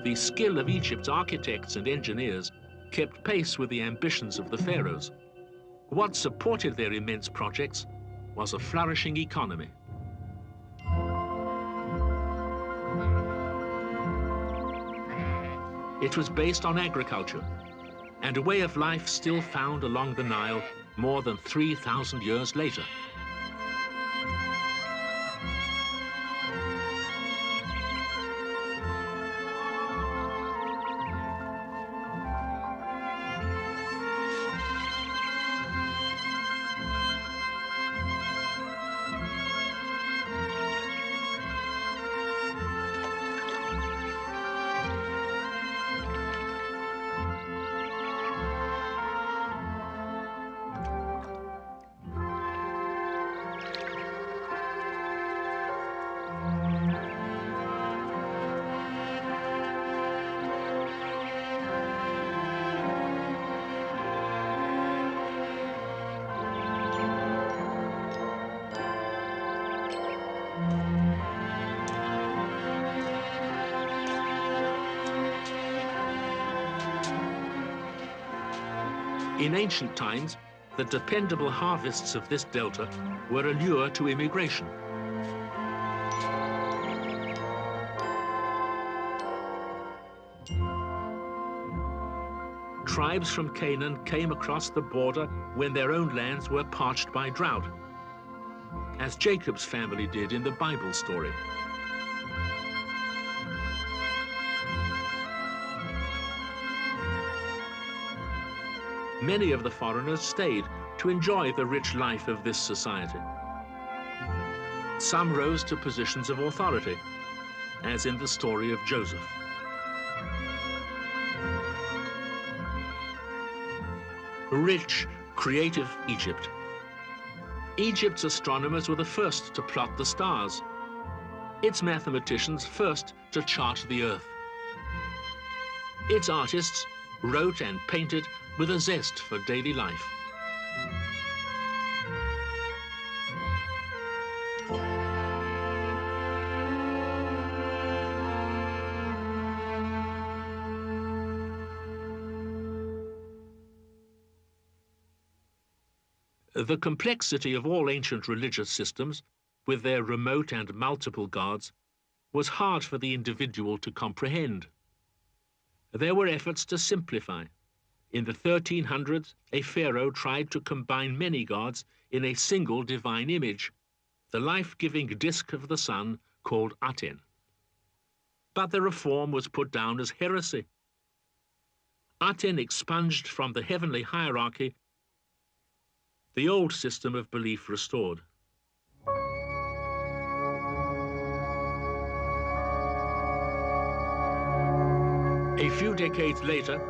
The skill of Egypt's architects and engineers kept pace with the ambitions of the pharaohs. What supported their immense projects was a flourishing economy. It was based on agriculture and a way of life still found along the Nile more than 3,000 years later. In ancient times, the dependable harvests of this delta were a lure to immigration. Tribes from Canaan came across the border when their own lands were parched by drought, as Jacob's family did in the Bible story. Many of the foreigners stayed to enjoy the rich life of this society. Some rose to positions of authority, as in the story of Joseph. Rich, creative Egypt. Egypt's astronomers were the first to plot the stars, its mathematicians first to chart the earth. Its artists wrote and painted with a zest for daily life. The complexity of all ancient religious systems, with their remote and multiple gods, was hard for the individual to comprehend. There were efforts to simplify. In the 1300s, a pharaoh tried to combine many gods in a single divine image, the life-giving disk of the sun called Aten. But the reform was put down as heresy. Aten expunged from the heavenly hierarchy, the old system of belief restored. A few decades later,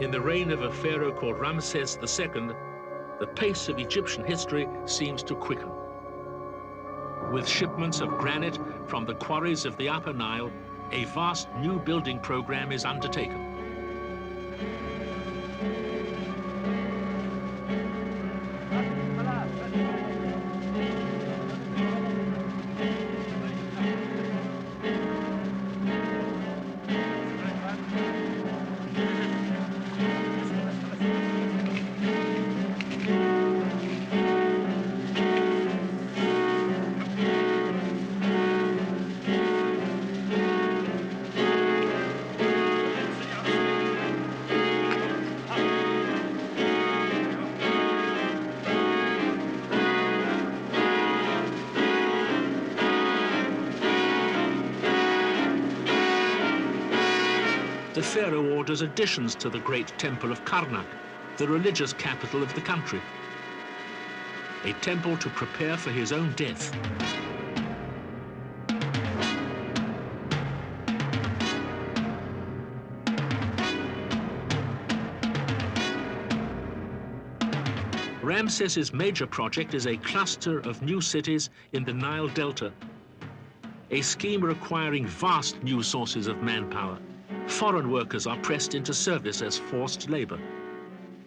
in the reign of a pharaoh called Ramses II, the pace of Egyptian history seems to quicken. With shipments of granite from the quarries of the Upper Nile, a vast new building program is undertaken. The pharaoh orders additions to the great temple of Karnak, the religious capital of the country. A temple to prepare for his own death. Ramses's major project is a cluster of new cities in the Nile Delta, a scheme requiring vast new sources of manpower. Foreign workers are pressed into service as forced labor.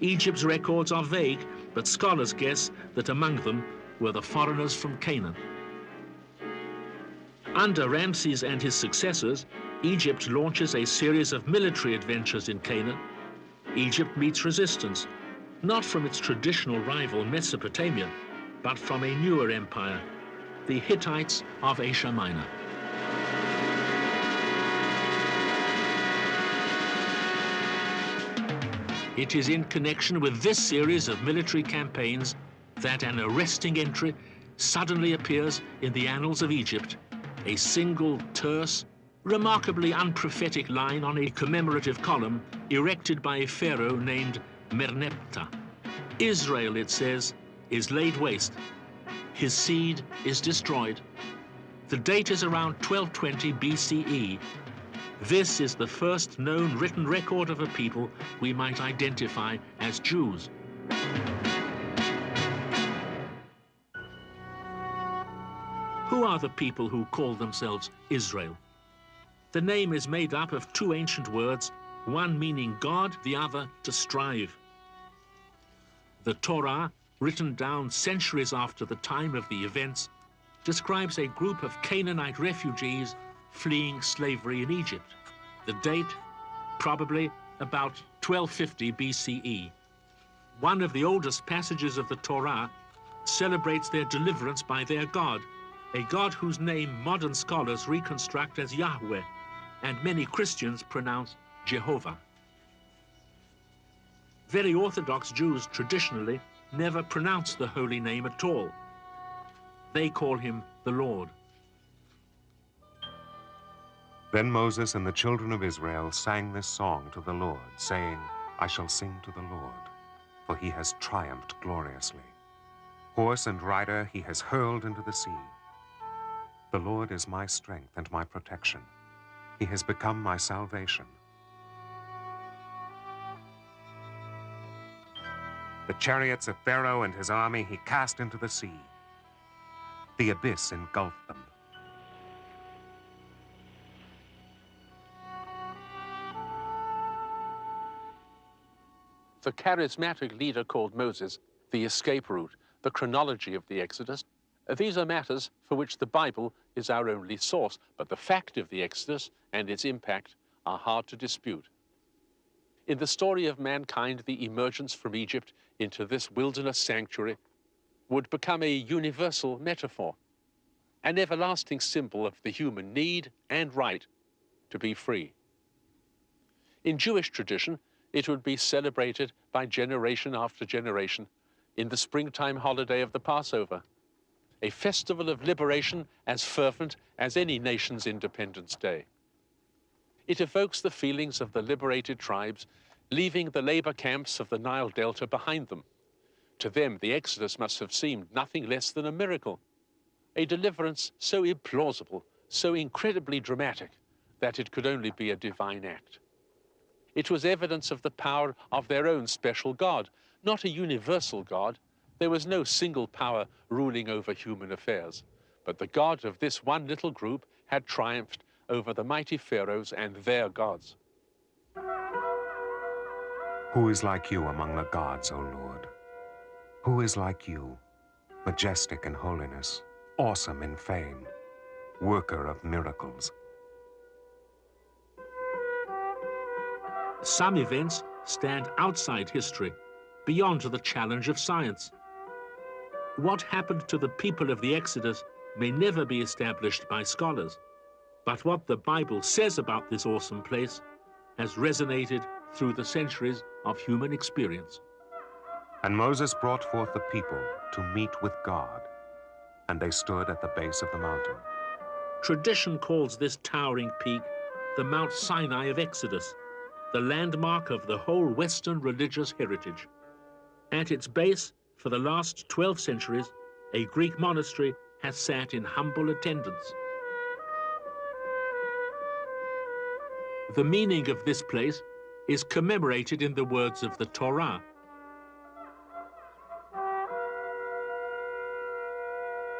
Egypt's records are vague, but scholars guess that among them were the foreigners from Canaan. Under Ramses and his successors, Egypt launches a series of military adventures in Canaan. Egypt meets resistance, not from its traditional rival Mesopotamia, but from a newer empire, the Hittites of Asia Minor. It is in connection with this series of military campaigns that an arresting entry suddenly appears in the annals of Egypt, a single terse, remarkably unprophetic line on a commemorative column erected by a pharaoh named Merneptah. Israel, it says, is laid waste. His seed is destroyed. The date is around 1220 BCE. This is the first known written record of a people we might identify as Jews. Who are the people who call themselves Israel? The name is made up of two ancient words, one meaning God, the other to strive. The Torah, written down centuries after the time of the events, describes a group of Canaanite refugees fleeing slavery in Egypt. The date, probably about 1250 BCE. One of the oldest passages of the Torah celebrates their deliverance by their God, a God whose name modern scholars reconstruct as Yahweh, and many Christians pronounce Jehovah. Very Orthodox Jews traditionally never pronounce the holy name at all. They call him the Lord. Then Moses and the children of Israel sang this song to the Lord, saying, I shall sing to the Lord, for he has triumphed gloriously. Horse and rider he has hurled into the sea. The Lord is my strength and my protection. He has become my salvation. The chariots of Pharaoh and his army he cast into the sea. The abyss engulfed them. The charismatic leader called Moses, the escape route, the chronology of the Exodus. These are matters for which the Bible is our only source, but the fact of the Exodus and its impact are hard to dispute. In the story of mankind, the emergence from Egypt into this wilderness sanctuary would become a universal metaphor, an everlasting symbol of the human need and right to be free. In Jewish tradition, it would be celebrated by generation after generation in the springtime holiday of the Passover, a festival of liberation as fervent as any nation's Independence Day. It evokes the feelings of the liberated tribes leaving the labor camps of the Nile Delta behind them. To them, the Exodus must have seemed nothing less than a miracle, a deliverance so implausible, so incredibly dramatic, that it could only be a divine act. It was evidence of the power of their own special God, not a universal God. There was no single power ruling over human affairs, but the God of this one little group had triumphed over the mighty pharaohs and their gods. Who is like you among the gods, O Lord? Who is like you, majestic in holiness, awesome in fame, worker of miracles? Some events stand outside history, beyond the challenge of science. What happened to the people of the Exodus may never be established by scholars, but what the Bible says about this awesome place has resonated through the centuries of human experience. And Moses brought forth the people to meet with God, and they stood at the base of the mountain. Tradition calls this towering peak the Mount Sinai of Exodus, the landmark of the whole Western religious heritage. At its base, for the last 12 centuries, a Greek monastery has sat in humble attendance. The meaning of this place is commemorated in the words of the Torah.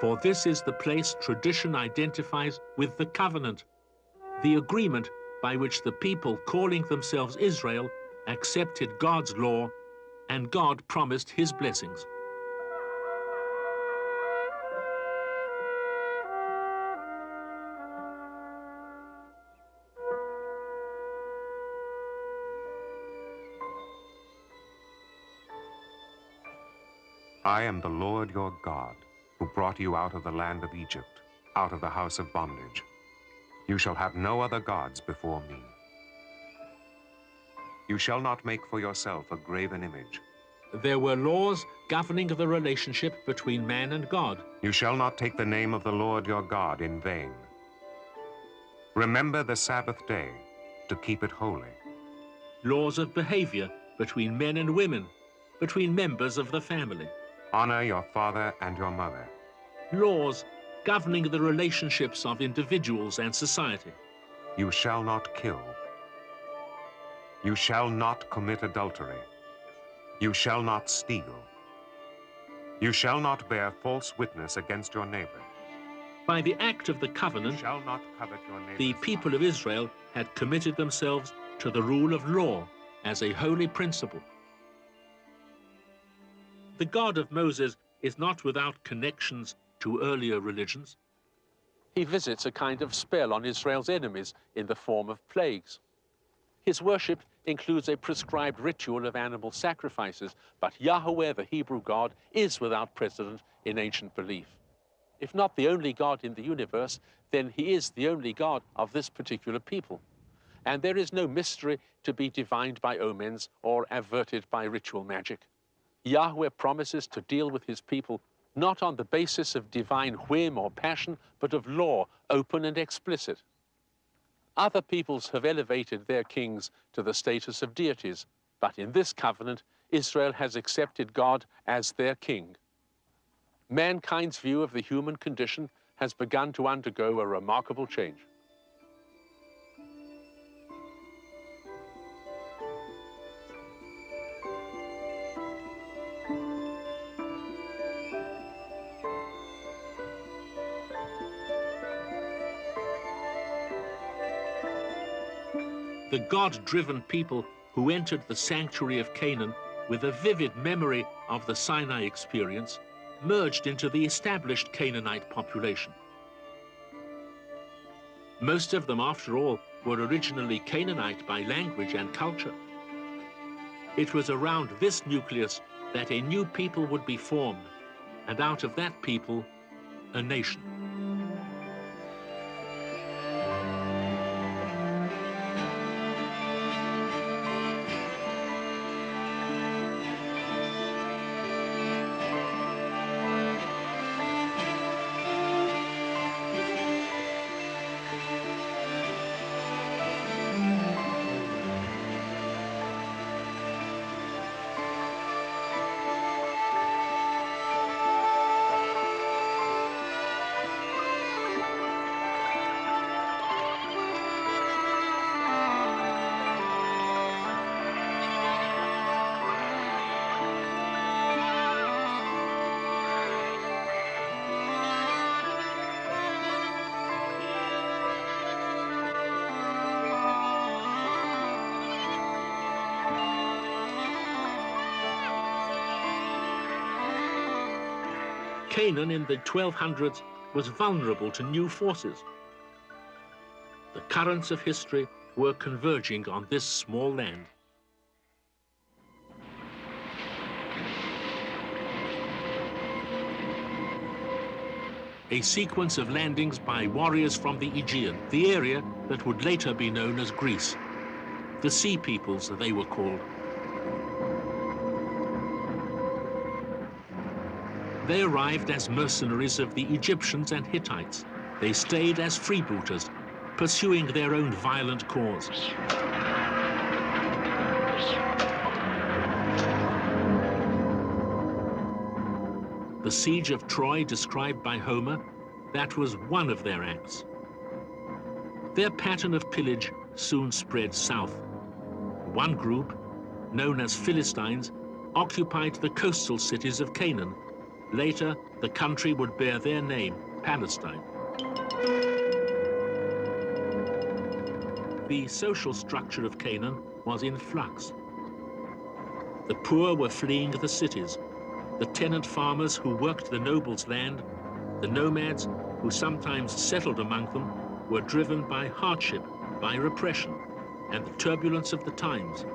For this is the place tradition identifies with the covenant, the agreement by which the people calling themselves Israel accepted God's law and God promised his blessings. I am the Lord your God, who brought you out of the land of Egypt, out of the house of bondage. You shall have no other gods before me. You shall not make for yourself a graven image. There were laws governing the relationship between man and God. You shall not take the name of the Lord your God in vain. Remember the Sabbath day to keep it holy. Laws of behavior between men and women, between members of the family. Honor your father and your mother. Laws governing the relationships of individuals and society. You shall not kill. You shall not commit adultery. You shall not steal. You shall not bear false witness against your neighbor. By the act of the You covenant, shall not covet your neighbor's the people of Israel had committed themselves to the rule of law as a holy principle. The God of Moses is not without connections to earlier religions. He visits a kind of spell on Israel's enemies in the form of plagues. His worship includes a prescribed ritual of animal sacrifices, but Yahweh, the Hebrew God, is without precedent in ancient belief. If not the only God in the universe, then he is the only God of this particular people. And there is no mystery to be divined by omens or averted by ritual magic. Yahweh promises to deal with his people not on the basis of divine whim or passion, but of law, open and explicit. Other peoples have elevated their kings to the status of deities, but in this covenant, Israel has accepted God as their king. Mankind's view of the human condition has begun to undergo a remarkable change. The God-driven people who entered the sanctuary of Canaan with a vivid memory of the Sinai experience merged into the established Canaanite population. Most of them, after all, were originally Canaanite by language and culture. It was around this nucleus that a new people would be formed, and out of that people, a nation. Canaan in the 1200s was vulnerable to new forces. The currents of history were converging on this small land. A sequence of landings by warriors from the Aegean, the area that would later be known as Greece. The Sea Peoples, they were called. They arrived as mercenaries of the Egyptians and Hittites. They stayed as freebooters, pursuing their own violent cause. The siege of Troy, described by Homer, that was one of their acts. Their pattern of pillage soon spread south. One group, known as Philistines, occupied the coastal cities of Canaan. Later, the country would bear their name, Palestine. The social structure of Canaan was in flux. The poor were fleeing the cities. The tenant farmers who worked the nobles' land, the nomads who sometimes settled among them, were driven by hardship, by repression, and the turbulence of the times.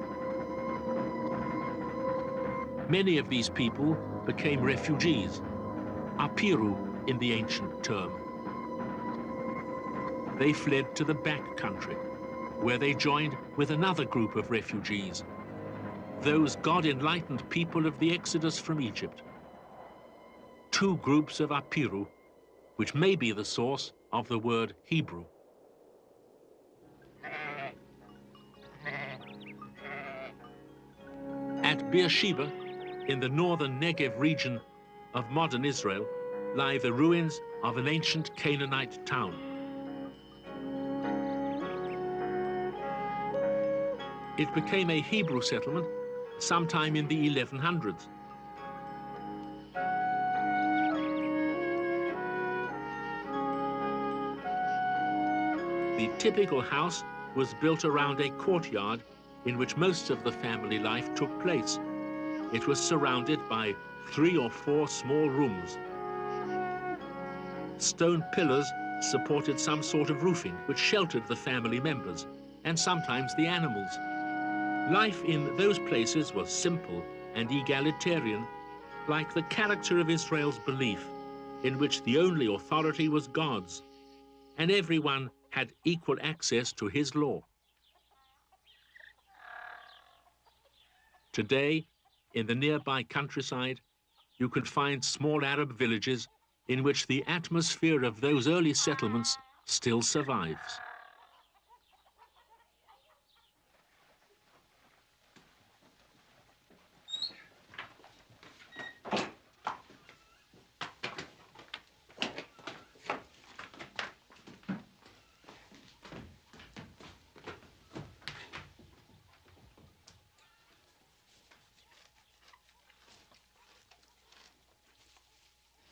Many of these people became refugees, apiru in the ancient term. They fled to the back country, where they joined with another group of refugees, those God-enlightened people of the Exodus from Egypt. Two groups of apiru, which may be the source of the word Hebrew. At Beersheba, in the northern Negev region of modern Israel, lie the ruins of an ancient Canaanite town. It became a Hebrew settlement sometime in the 1100s. The typical house was built around a courtyard in which most of the family life took place. It was surrounded by 3 or 4 small rooms. Stone pillars supported some sort of roofing which sheltered the family members and sometimes the animals. Life in those places was simple and egalitarian, like the character of Israel's belief, in which the only authority was God's, and everyone had equal access to his law. Today, in the nearby countryside, you can find small Arab villages in which the atmosphere of those early settlements still survives.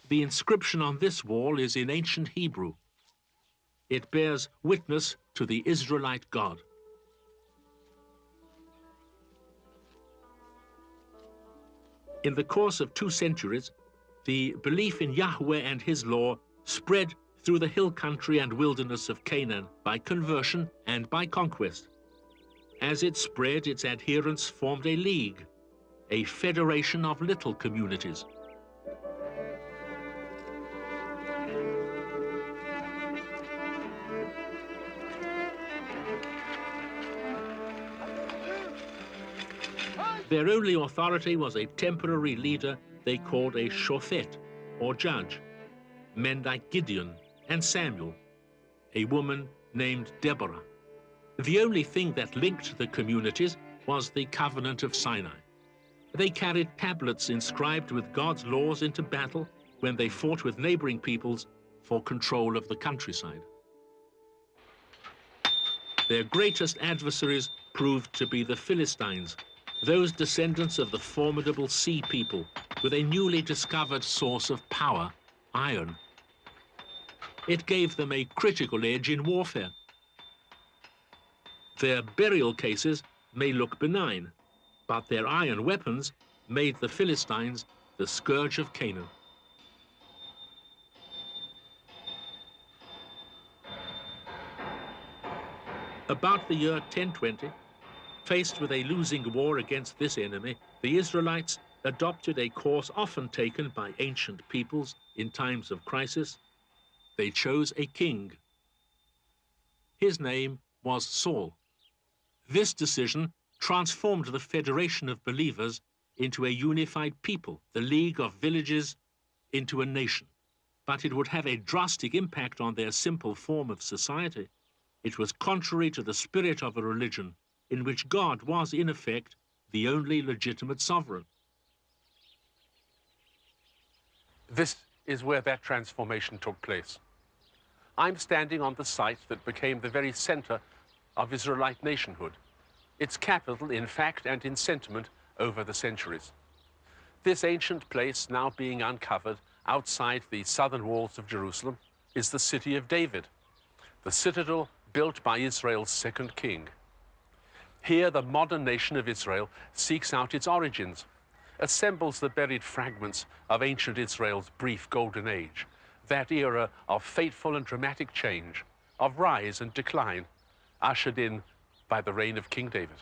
The inscription on this wall is in ancient Hebrew. It bears witness to the Israelite God. In the course of 2 centuries, the belief in Yahweh and his law spread through the hill country and wilderness of Canaan by conversion and by conquest. As it spread, its adherents formed a league, a federation of little communities. Their only authority was a temporary leader they called a shofet, or judge, men like Gideon and Samuel, a woman named Deborah. The only thing that linked the communities was the Covenant of Sinai. They carried tablets inscribed with God's laws into battle when they fought with neighboring peoples for control of the countryside. Their greatest adversaries proved to be the Philistines, those descendants of the formidable sea people with a newly discovered source of power, iron. It gave them a critical edge in warfare. Their burial cases may look benign, but their iron weapons made the Philistines the scourge of Canaan. About the year 1020, faced with a losing war against this enemy, the Israelites adopted a course often taken by ancient peoples in times of crisis. They chose a king. His name was Saul. This decision transformed the federation of believers into a unified people, the League of Villages into a nation. But it would have a drastic impact on their simple form of society. It was contrary to the spirit of a religion in which God was, in effect, the only legitimate sovereign. This is where that transformation took place. I'm standing on the site that became the very center of Israelite nationhood, its capital in fact and in sentiment over the centuries. This ancient place, now being uncovered outside the southern walls of Jerusalem, is the city of David, the citadel built by Israel's second king. Here, the modern nation of Israel seeks out its origins, assembles the buried fragments of ancient Israel's brief golden age, that era of fateful and dramatic change, of rise and decline, ushered in by the reign of King David.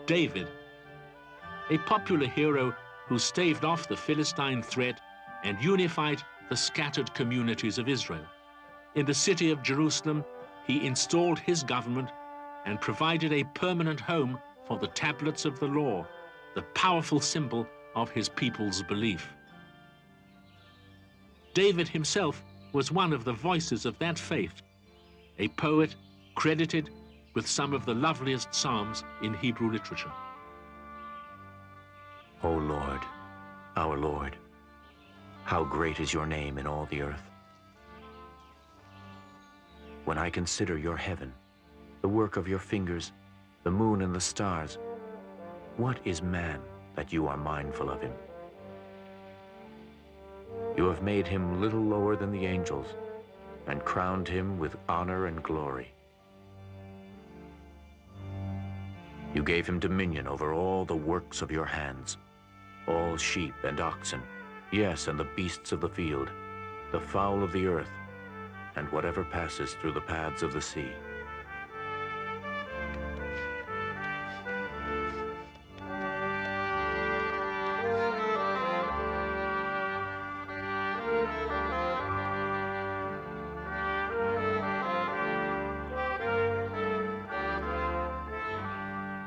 David, a popular hero who staved off the Philistine threat and unified the scattered communities of Israel. In the city of Jerusalem, he installed his government and provided a permanent home for the tablets of the law, the powerful symbol of his people's belief. David himself was one of the voices of that faith, a poet credited with some of the loveliest psalms in Hebrew literature. O Lord, our Lord, how great is your name in all the earth. When I consider your heaven, the work of your fingers, the moon and the stars, what is man that you are mindful of him? You have made him little lower than the angels and crowned him with honor and glory. You gave him dominion over all the works of your hands, all sheep and oxen, yes, and the beasts of the field, the fowl of the earth, and whatever passes through the paths of the sea.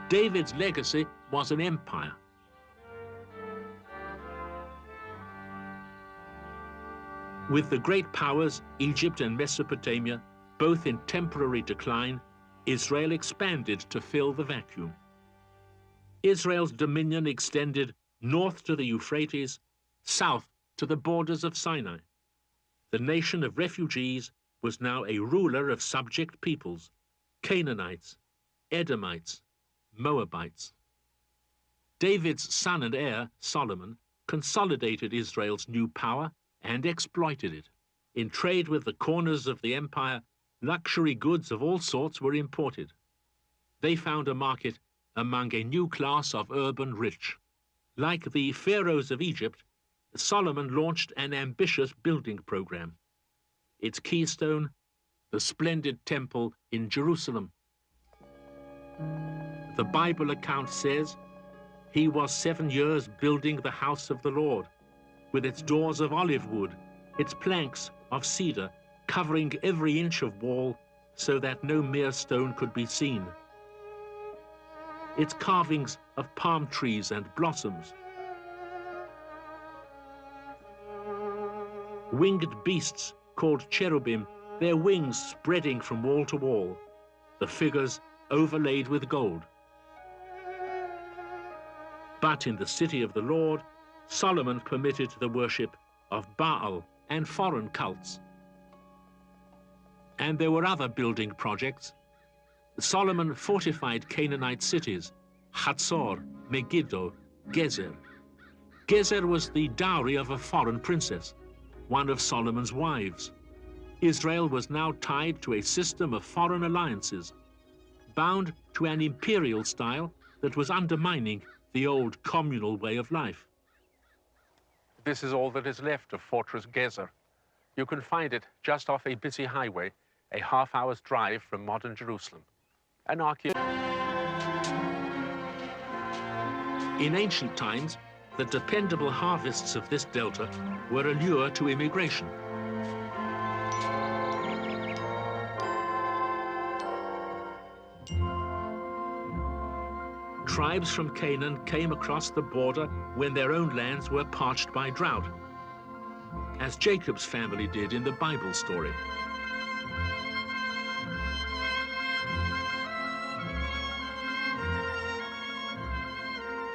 David's legacy was an empire. With the great powers, Egypt and Mesopotamia, both in temporary decline, Israel expanded to fill the vacuum. Israel's dominion extended north to the Euphrates, south to the borders of Sinai. The nation of refugees was now a ruler of subject peoples, Canaanites, Edomites, Moabites. David's son and heir, Solomon, consolidated Israel's new power and exploited it. In trade with the corners of the empire, luxury goods of all sorts were imported. They found a market among a new class of urban rich. Like the pharaohs of Egypt, Solomon launched an ambitious building program. Its keystone, the splendid temple in Jerusalem. The Bible account says, he was 7 years building the house of the Lord, with its doors of olive wood, its planks of cedar, covering every inch of wall so that no mere stone could be seen. Its carvings of palm trees and blossoms. Winged beasts called cherubim, their wings spreading from wall to wall, the figures overlaid with gold. But in the city of the Lord, Solomon permitted the worship of Baal and foreign cults. And there were other building projects. Solomon fortified Canaanite cities, Hatzor, Megiddo, Gezer. Gezer was the dowry of a foreign princess, one of Solomon's wives. Israel was now tied to a system of foreign alliances, bound to an imperial style that was undermining the old communal way of life. This is all that is left of Fortress Gezer. You can find it just off a busy highway, a half-hour's drive from modern Jerusalem. In ancient times, the dependable harvests of this delta were a lure to immigration. Tribes from Canaan came across the border when their own lands were parched by drought, as Jacob's family did in the Bible story.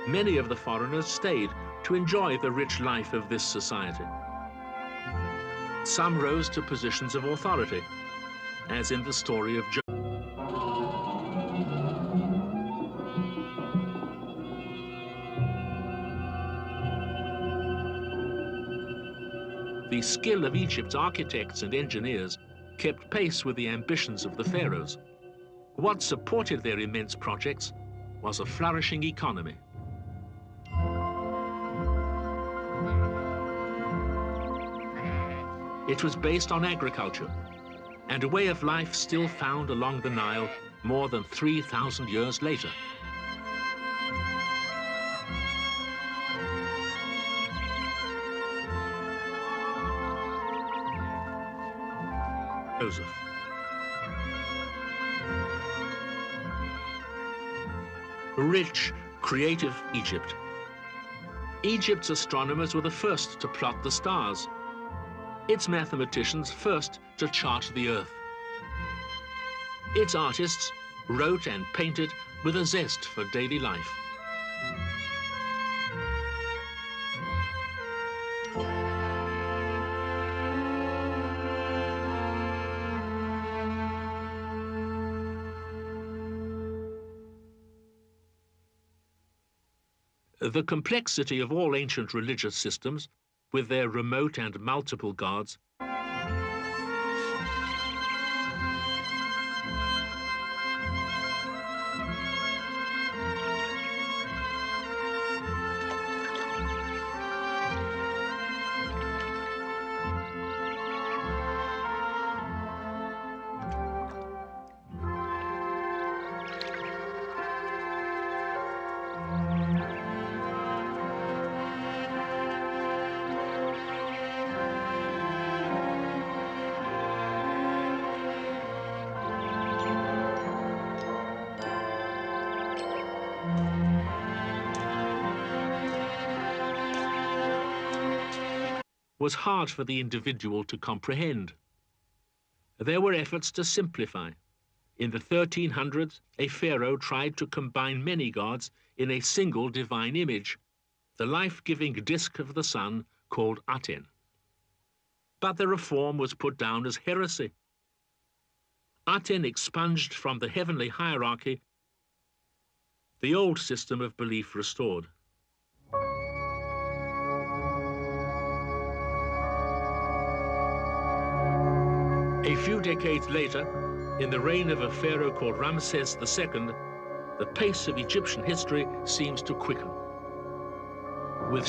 Many of the foreigners stayed to enjoy the rich life of this society. Some rose to positions of authority, as in the story of Joseph. skill of Egypt's architects and engineers kept pace with the ambitions of the pharaohs. What supported their immense projects was a flourishing economy. It was based on agriculture and a way of life still found along the Nile more than 3,000 years later. Joseph. Rich, creative Egypt. Egypt's astronomers were the first to plot the stars. Its mathematicians first to chart the earth. Its artists wrote and painted with a zest for daily life. The complexity of all ancient religious systems, with their remote and multiple gods, was hard for the individual to comprehend. There were efforts to simplify. In the 1300s, a pharaoh tried to combine many gods in a single divine image, the life-giving disk of the sun called Aten. But the reform was put down as heresy. Aten expunged from the heavenly hierarchy, the old system of belief restored. A few decades later, in the reign of a pharaoh called Ramses II, the pace of Egyptian history seems to quicken. With